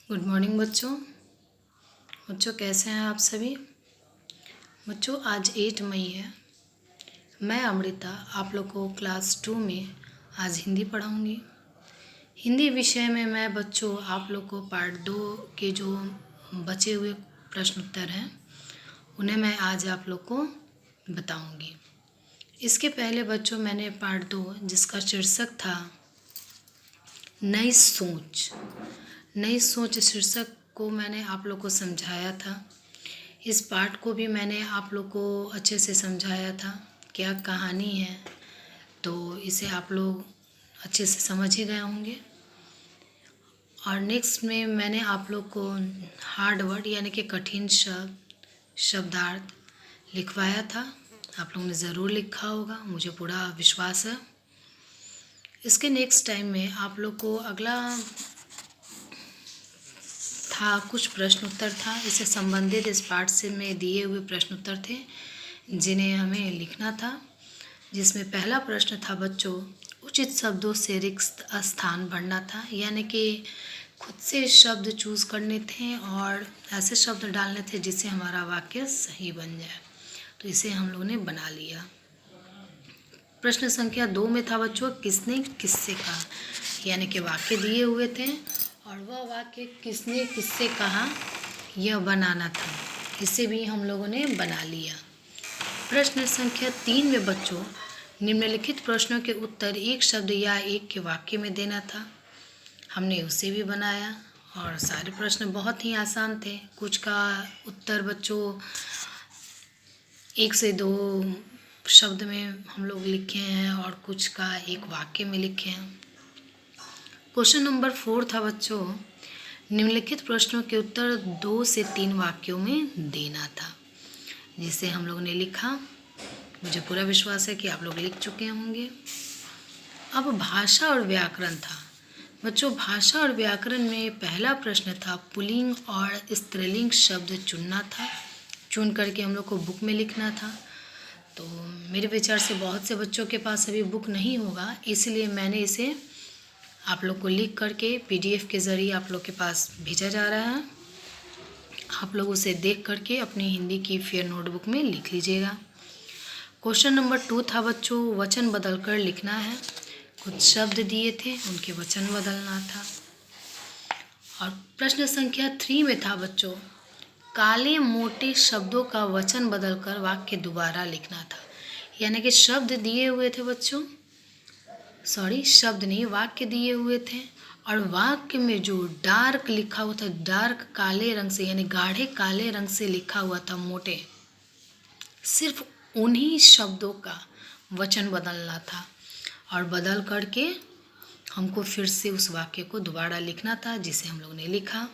Good morning बच्चों कैसे हैं आप सभी। बच्चों आज 8 मई है। मैं अमृता आप लोग को क्लास 2 में आज हिंदी पढ़ाऊंगी। हिंदी विषय में मैं बच्चों आप लोग को पार्ट 2 के जो बचे हुए प्रश्न उत्तर हैं उन्हें मैं आज आप लोग को बताऊंगी। इसके पहले बच्चों मैंने पार्ट 2 जिसका शीर्षक था नई सोच शीर्षक को मैंने आप लोग को समझाया था। इस पाठ को भी मैंने आप लोग को अच्छे से समझाया था, क्या कहानी है, तो इसे आप लोग अच्छे से समझ ही गए होंगे। और नेक्स्ट में मैंने आप लोग को हार्ड वर्ड यानी कि कठिन शब्दार्थ लिखवाया था। आप लोगों ने ज़रूर लिखा होगा, मुझे पूरा विश्वास है। इसके नेक्स्ट टाइम में आप लोग को अगला था कुछ प्रश्न उत्तर था, इससे संबंधित इस पाठ से में दिए हुए प्रश्न उत्तर थे जिन्हें हमें लिखना था। जिसमें पहला प्रश्न था बच्चों उचित शब्दों से रिक्त स्थान भरना था, यानी कि खुद से शब्द चूज़ करने थे और ऐसे शब्द डालने थे जिससे हमारा वाक्य सही बन जाए। तो इसे हम लोगों ने बना लिया। प्रश्न संख्या 2 में था बच्चों किसने किससे कहा, यानी कि वाक्य दिए हुए थे और वह वाक्य किसने किससे कहा यह बनाना था। इसे भी हम लोगों ने बना लिया। प्रश्न संख्या 3 में बच्चों निम्नलिखित प्रश्नों के उत्तर एक शब्द या एक के वाक्य में देना था। हमने उसे भी बनाया और सारे प्रश्न बहुत ही आसान थे। कुछ का उत्तर बच्चों 1 से 2 शब्द में हम लोग लिखे हैं और कुछ का एक वाक्य में लिखे हैं। क्वेश्चन नंबर 4 था बच्चों निम्नलिखित प्रश्नों के उत्तर 2 से 3 वाक्यों में देना था, जिसे हम लोगों ने लिखा। मुझे पूरा विश्वास है कि आप लोग लिख चुके होंगे। अब भाषा और व्याकरण था बच्चों। भाषा और व्याकरण में पहला प्रश्न था पुल्लिंग और स्त्रीलिंग शब्द चुनना था। चुन करके हम लोग को बुक में लिखना था। तो मेरे विचार से बहुत से बच्चों के पास अभी बुक नहीं होगा, इसलिए मैंने इसे आप लोग को लिख करके PDF के ज़रिए आप लोग के पास भेजा जा रहा है। आप लोग उसे देख करके अपनी हिंदी की फेयर नोटबुक में लिख लीजिएगा। क्वेश्चन नंबर 2 था बच्चों वचन बदलकर लिखना है। कुछ शब्द दिए थे, उनके वचन बदलना था। और प्रश्न संख्या 3 में था बच्चों काले मोटे शब्दों का वचन बदलकर वाक्य दोबारा लिखना था। यानी कि शब्द दिए हुए थे बच्चों, शब्द नहीं, वाक्य दिए हुए थे और वाक्य में जो डार्क लिखा हुआ था, डार्क काले रंग से यानी गाढ़े काले रंग से लिखा हुआ था मोटे, सिर्फ उन्हीं शब्दों का वचन बदलना था और बदल करके हमको फिर से उस वाक्य को दोबारा लिखना था, जिसे हम लोग ने लिखा।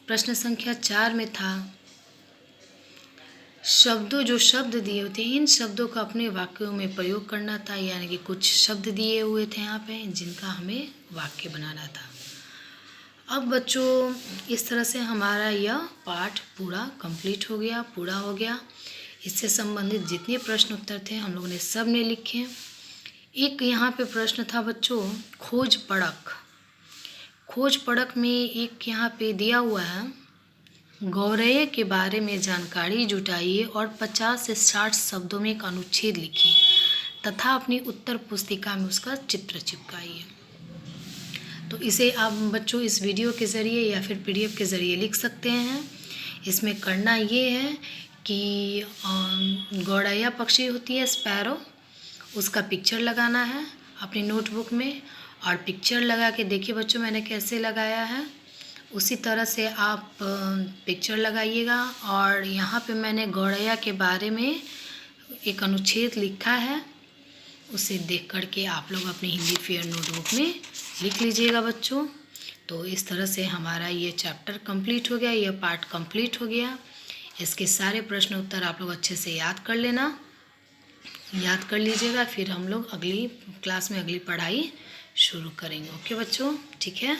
प्रश्न संख्या 4 में था जो शब्द दिए हुए थे इन शब्दों का अपने वाक्यों में प्रयोग करना था। यानी कि कुछ शब्द दिए हुए थे यहाँ पे जिनका हमें वाक्य बनाना था। अब बच्चों इस तरह से हमारा यह पाठ पूरा हो गया। इससे संबंधित जितने प्रश्न उत्तर थे हम लोगों ने सब ने लिखे। एक यहाँ पे प्रश्न था बच्चों खोज पड़क में एक यहाँ पे दिया हुआ है गौरैया के बारे में जानकारी जुटाइए और 50 से 60 शब्दों में एक अनुच्छेद लिखिए तथा अपनी उत्तर पुस्तिका में उसका चित्र चिपकाइए। तो इसे आप बच्चों इस वीडियो के ज़रिए या फिर PDF के ज़रिए लिख सकते हैं। इसमें करना ये है कि गौरैया पक्षी होती है स्पैरो, उसका पिक्चर लगाना है अपनी नोटबुक में। और पिक्चर लगा के देखिए बच्चों मैंने कैसे लगाया है, उसी तरह से आप पिक्चर लगाइएगा। और यहाँ पे मैंने गौरैया के बारे में एक अनुच्छेद लिखा है, उसे देख करके आप लोग अपनी हिंदी फेयर नोटबुक में लिख लीजिएगा बच्चों। तो इस तरह से हमारा ये चैप्टर कंप्लीट हो गया, यह पार्ट कंप्लीट हो गया। इसके सारे प्रश्न उत्तर आप लोग अच्छे से याद कर लीजिएगा। फिर हम लोग अगली क्लास में अगली पढ़ाई शुरू करेंगे। ओके बच्चों, ठीक है।